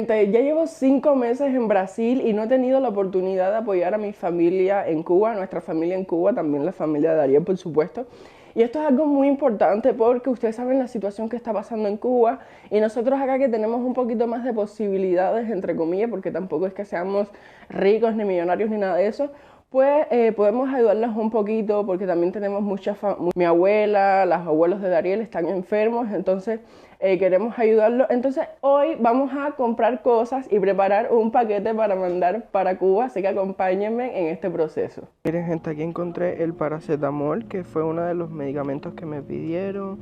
gente, ya llevo 5 meses en Brasil y no he tenido la oportunidad de apoyar a mi familia en Cuba, nuestra familia en Cuba, también la familia de Dariel, por supuesto. Y esto es algo muy importante porque ustedes saben la situación que está pasando en Cuba y nosotros acá que tenemos un poquito más de posibilidades, entre comillas, porque tampoco es que seamos ricos ni millonarios ni nada de eso, pues podemos ayudarlos un poquito porque también tenemos mi abuela, los abuelos de Dariel están enfermos, entonces queremos ayudarlos. Entonces hoy vamos a comprar cosas y preparar un paquete para mandar para Cuba, así que acompáñenme en este proceso. Miren gente, aquí encontré el paracetamol, que fue uno de los medicamentos que me pidieron.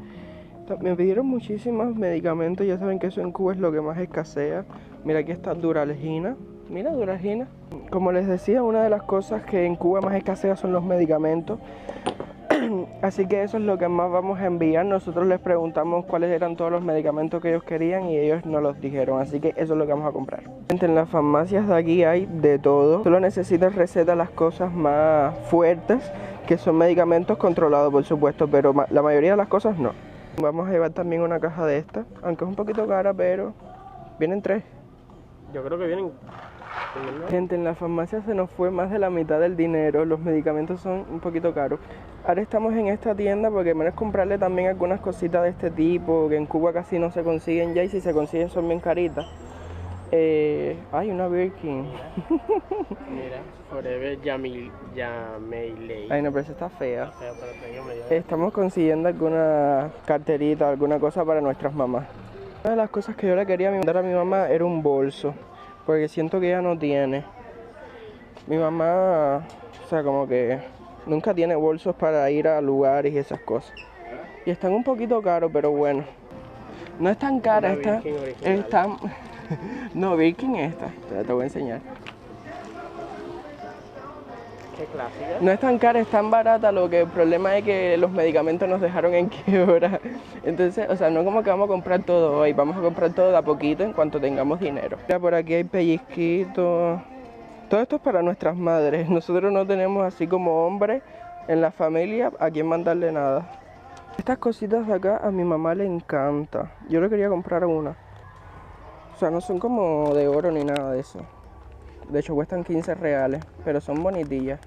Me pidieron muchísimos medicamentos, ya saben que eso en Cuba es lo que más escasea. Mira, aquí está Duralgina. Mira, Duralgina. Como les decía, una de las cosas que en Cuba más escasea son los medicamentos. Así que eso es lo que más vamos a enviar. Nosotros les preguntamos cuáles eran todos los medicamentos que ellos querían y ellos nos los dijeron. Así que eso es lo que vamos a comprar. En las farmacias de aquí hay de todo. Solo necesitas receta las cosas más fuertes, que son medicamentos controlados, por supuesto, pero la mayoría de las cosas no. Vamos a llevar también una caja de estas, aunque es un poquito cara, pero vienen 3. Yo creo que vienen. Gente, en la farmacia se nos fue más de la mitad del dinero, los medicamentos son un poquito caros. Ahora estamos en esta tienda porque menos comprarle también algunas cositas de este tipo, que en Cuba casi no se consiguen ya y si se consiguen son bien caritas. Hay una Birkin. Mira, Forever Yameiley. Ay no, pero esa está fea. Está fea, pero te digo, me dio. Estamos consiguiendo alguna carterita, alguna cosa para nuestras mamás. Una de las cosas que yo le quería mandar a mi mamá era un bolso, porque siento que ella no tiene. Mi mamá, o sea, como que nunca tiene bolsos para ir a lugares y esas cosas. Y están un poquito caros, pero bueno. No es tan cara, está... No, Birkin esta, te voy a enseñar. Qué clásica. No es tan cara, es tan barata, lo que el problema es que los medicamentos nos dejaron en quiebra. Entonces, o sea, no como que vamos a comprar todo hoy, vamos a comprar todo de a poquito en cuanto tengamos dinero. Mira, por aquí hay pellizquitos. Todo esto es para nuestras madres. Nosotros no tenemos así como hombres en la familia a quien mandarle nada. Estas cositas de acá a mi mamá le encanta. Yo le quería comprar una. O sea, no son como de oro ni nada de eso. De hecho cuestan 15 reales, pero son bonitillas.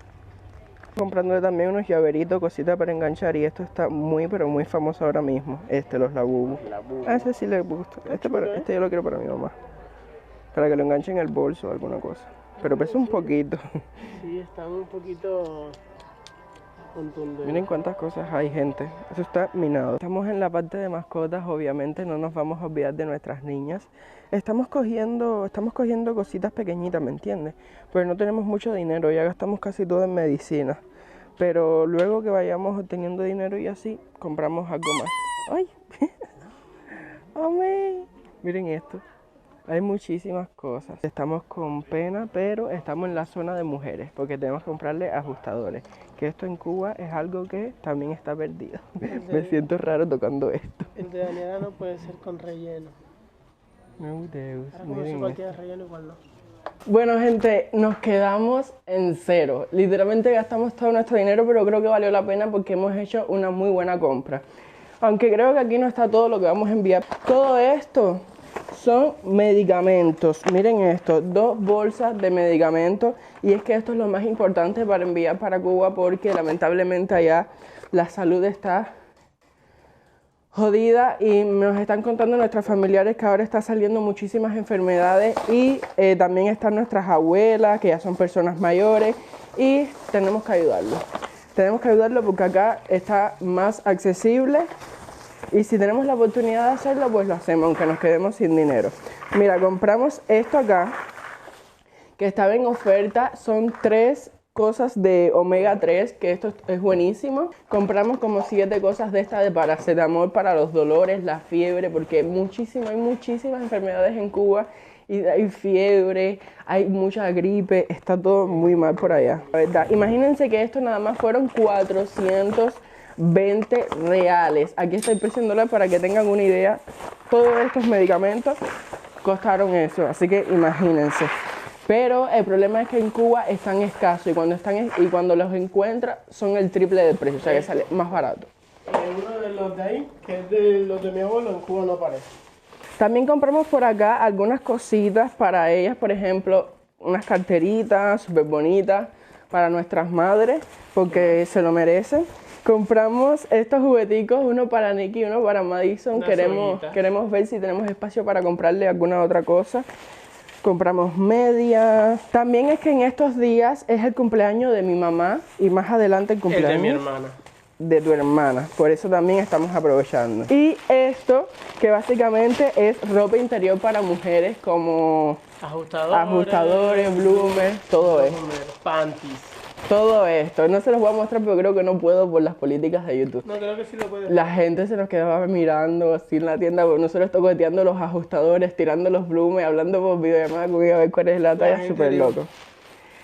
Comprándole también unos llaveritos, cositas para enganchar, y esto está muy pero muy famoso ahora mismo. Los Labubu. A ese sí le gusta. Este yo lo quiero para mi mamá. Para que lo enganche en el bolso o alguna cosa. Pero pesa un poquito. Sí, están un poquito contundentes. Miren cuántas cosas hay, gente. Eso está minado. Estamos en la parte de mascotas, obviamente no nos vamos a olvidar de nuestras niñas. Estamos cogiendo cositas pequeñitas, ¿me entiendes? Pues no tenemos mucho dinero, ya gastamos casi todo en medicina. Pero luego que vayamos obteniendo dinero y así, compramos algo más. ¡Ay! ¡Amén! Miren esto. Hay muchísimas cosas. Estamos con pena, pero estamos en la zona de mujeres, porque tenemos que comprarle ajustadores. Que esto en Cuba es algo que también está perdido. Me siento raro tocando esto. El de Daniela no puede ser con relleno. Oh, Dios, Ahora como si cualquier relleno igual no. Bueno, gente, nos quedamos en cero. Literalmente gastamos todo nuestro dinero, pero creo que valió la pena porque hemos hecho una muy buena compra. Aunque creo que aquí no está todo lo que vamos a enviar. Todo esto son medicamentos. Miren esto, 2 bolsas de medicamentos. Y es que esto es lo más importante para enviar para Cuba porque lamentablemente allá la salud está jodida y nos están contando nuestros familiares que ahora está saliendo muchísimas enfermedades y también están nuestras abuelas que ya son personas mayores y tenemos que ayudarlos. Tenemos que ayudarlos porque acá está más accesible y si tenemos la oportunidad de hacerlo pues lo hacemos aunque nos quedemos sin dinero. Mira, compramos esto acá que estaba en oferta, son 3 cosas de omega 3, que esto es buenísimo. Compramos como 7 cosas de esta de paracetamol para los dolores, la fiebre, porque hay muchísimas enfermedades en Cuba y hay fiebre, hay mucha gripe, está todo muy mal por allá. La verdad, imagínense que esto nada más fueron 420 reales. Aquí está el precio en dólares para que tengan una idea. Todos estos medicamentos costaron eso, así que imagínense. Pero el problema es que en Cuba están escasos y cuando los encuentra son el triple del precio, o sea que sale más barato. Uno de los de ahí, que es de los de mi abuelo, en Cuba no aparece. También compramos por acá algunas cositas para ellas, por ejemplo, unas carteritas súper bonitas para nuestras madres, porque se lo merecen. Compramos estos jugueticos, uno para Nikki y uno para Madison. Queremos ver si tenemos espacio para comprarle alguna otra cosa. Compramos medias. También es que en estos días es el cumpleaños de mi mamá y más adelante el cumpleaños de mi hermana. De tu hermana, por eso también estamos aprovechando. Y esto, que básicamente es ropa interior para mujeres, como ajustadores, bloomers, todo esto. Panties. Todo esto, no se los voy a mostrar porque creo que no puedo por las políticas de YouTube. No, creo que sí lo puedes. La gente se nos quedaba mirando así en la tienda, nosotros toqueteando los ajustadores, tirando los bloomers, hablando por videollamada con ella a ver cuál es la talla, súper loco.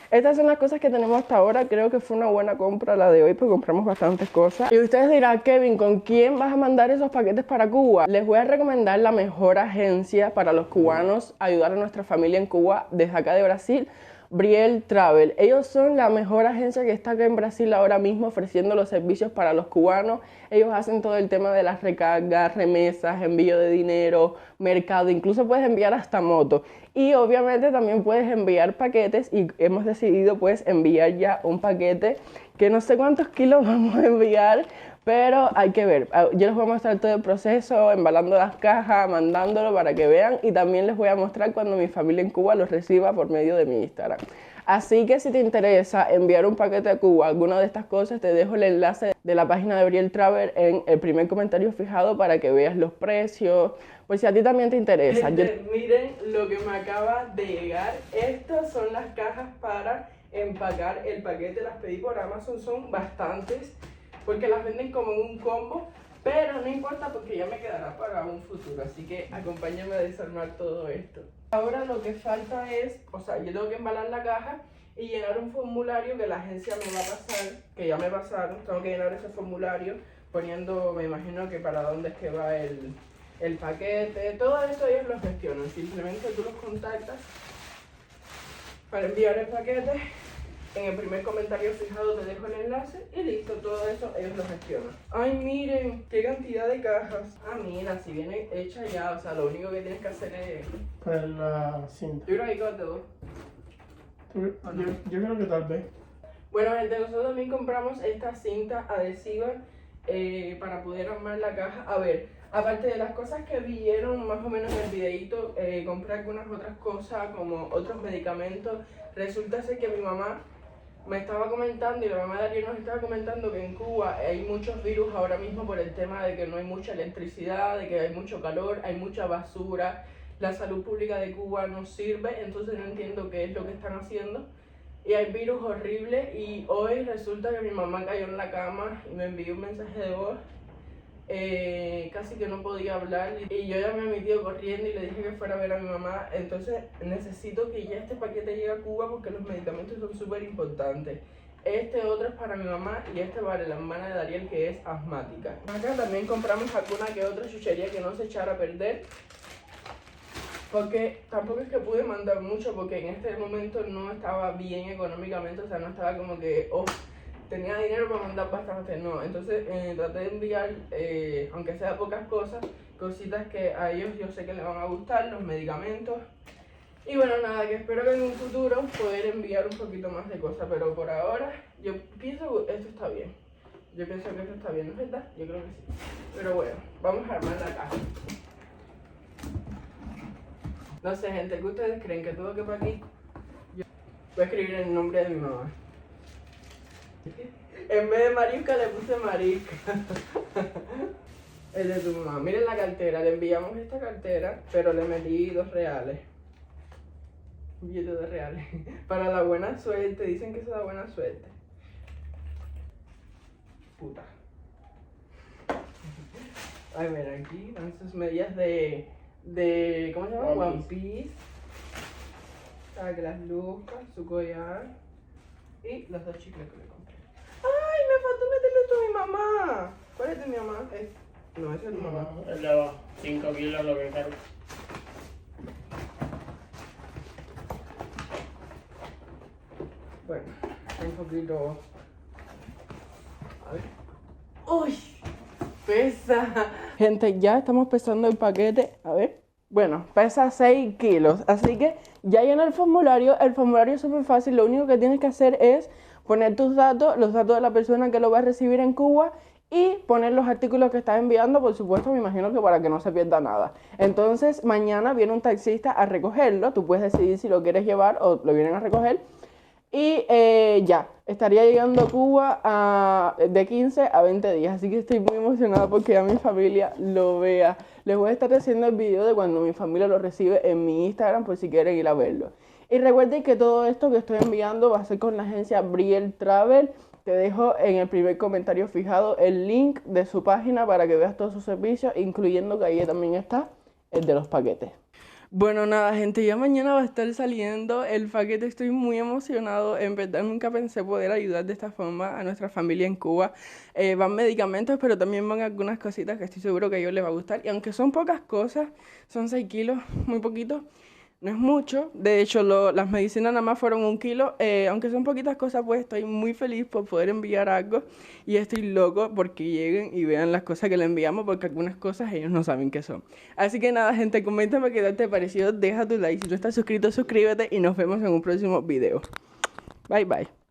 Estas son las cosas que tenemos hasta ahora. Creo que fue una buena compra la de hoy porque compramos bastantes cosas. Y ustedes dirán, Kevin, ¿con quién vas a mandar esos paquetes para Cuba? Les voy a recomendar la mejor agencia para los cubanos, ayudar a nuestra familia en Cuba desde acá de Brasil, Brielle Travel. Ellos son la mejor agencia que está acá en Brasil ahora mismo ofreciendo los servicios para los cubanos. Ellos hacen todo el tema de las recargas, remesas, envío de dinero, mercado, incluso puedes enviar hasta moto. Y obviamente también puedes enviar paquetes y hemos decidido pues enviar ya un paquete que no sé cuántos kilos vamos a enviar, pero hay que ver. Yo les voy a mostrar todo el proceso, embalando las cajas, mandándolo para que vean, y también les voy a mostrar cuando mi familia en Cuba los reciba por medio de mi Instagram. Así que si te interesa enviar un paquete a Cuba, alguna de estas cosas, te dejo el enlace de la página de Brielle Travel en el primer comentario fijado para que veas los precios, pues si a ti también te interesa. Miren lo que me acaba de llegar. Estas son las cajas para empacar el paquete. Las pedí por Amazon, son bastantes porque las venden como en un combo, pero no importa porque ya me quedará para un futuro, así que acompáñame a desarmar todo esto. Ahora lo que falta es, yo tengo que embalar la caja y llenar un formulario que la agencia me va a pasar, que ya me pasaron. Tengo que llenar ese formulario poniendo, me imagino que para dónde es que va el paquete. Todo eso ellos lo gestionan, simplemente tú los contactas para enviar el paquete. En el primer comentario fijado te dejo el enlace y listo, todo eso ellos lo gestionan. Ay, miren, qué cantidad de cajas. Ah, mira, si viene hecha ya, lo único que tienes que hacer es... Pues la cinta. Yo creo que todo. Yo creo que tal vez. Bueno, gente, nosotros también compramos esta cinta adhesiva para poder armar la caja. A ver, aparte de las cosas que vieron más o menos en el videito, compré algunas otras cosas como otros medicamentos. Resulta ser que mi mamá me estaba comentando y la mamá de Ariel nos estaba comentando que en Cuba hay muchos virus ahora mismo por el tema de que no hay mucha electricidad, de que hay mucho calor, hay mucha basura, la salud pública de Cuba no sirve, entonces no entiendo qué es lo que están haciendo y hay virus horrible. Y hoy resulta que mi mamá cayó en la cama y me envió un mensaje de voz, casi que no podía hablar, y yo llamé a mi tío corriendo y le dije que fuera a ver a mi mamá. Entonces necesito que ya este paquete llegue a Cuba porque los medicamentos son súper importantes. Este otro es para mi mamá y este para la hermana de Dariel, que es asmática. Acá también compramos alguna que otra chuchería que no se echara a perder, porque tampoco es que pude mandar mucho porque en este momento no estaba bien económicamente, no estaba como que tenía dinero para mandar bastante, no. Entonces traté de enviar, aunque sea pocas cosas, cositas que a ellos yo sé que les van a gustar, los medicamentos. Y bueno, nada, que espero que en un futuro poder enviar un poquito más de cosas, pero por ahora yo pienso que esto está bien. Yo pienso que esto está bien, ¿no es verdad? Yo creo que sí. Pero bueno, vamos a armar la caja. No sé, gente, ¿qué ustedes creen? ¿Que todo quepa aquí? Yo voy a escribir el nombre de mi mamá. En vez de Mariusca le puse Marisca. Es de tu mamá. Miren la cartera, le enviamos esta cartera, pero le metí 2 reales. Un billete de 2 reales. Para la buena suerte, dicen que eso da buena suerte. Puta. Ay, mira, aquí dan sus medias de ¿cómo se llama? One Piece. Para que las luzcas, su collar y los 2 chicles que le compré. ¡Ay! Me faltó meterle esto a mi mamá. ¿Cuál es de mi mamá? No, ese es de mi mamá. El de abajo, 5 kilos lo que cargo. Bueno, un poquito. A ver. ¡Uy! Pesa. Gente, ya estamos pesando el paquete. A ver. Bueno, pesa 6 kilos, así que ya llena el formulario es súper fácil, lo único que tienes que hacer es poner tus datos, los datos de la persona que lo va a recibir en Cuba y poner los artículos que estás enviando, por supuesto, me imagino que para que no se pierda nada. Entonces, mañana viene un taxista a recogerlo, tú puedes decidir si lo quieres llevar o lo vienen a recoger. Y ya, estaría llegando a Cuba de 15 a 20 días, así que estoy muy emocionada porque ya mi familia lo vea. Les voy a estar haciendo el video de cuando mi familia lo recibe en mi Instagram por si quieren ir a verlo. Y recuerden que todo esto que estoy enviando va a ser con la agencia Briel Travel. Te dejo en el primer comentario fijado el link de su página para que veas todos sus servicios, incluyendo que ahí también está el de los paquetes. Bueno, nada, gente, ya mañana va a estar saliendo el paquete, estoy muy emocionado, en verdad nunca pensé poder ayudar de esta forma a nuestra familia en Cuba. Van medicamentos, pero también van algunas cositas que estoy seguro que a ellos les va a gustar, y aunque son pocas cosas, son 6 kilos, muy poquito, no es mucho, de hecho las medicinas nada más fueron 1 kilo, aunque son poquitas cosas, pues estoy muy feliz por poder enviar algo, y estoy loco porque lleguen y vean las cosas que le enviamos, porque algunas cosas ellos no saben qué son. Así que nada, gente, coméntame qué tal te pareció, deja tu like, si no estás suscrito, suscríbete y nos vemos en un próximo video. Bye bye.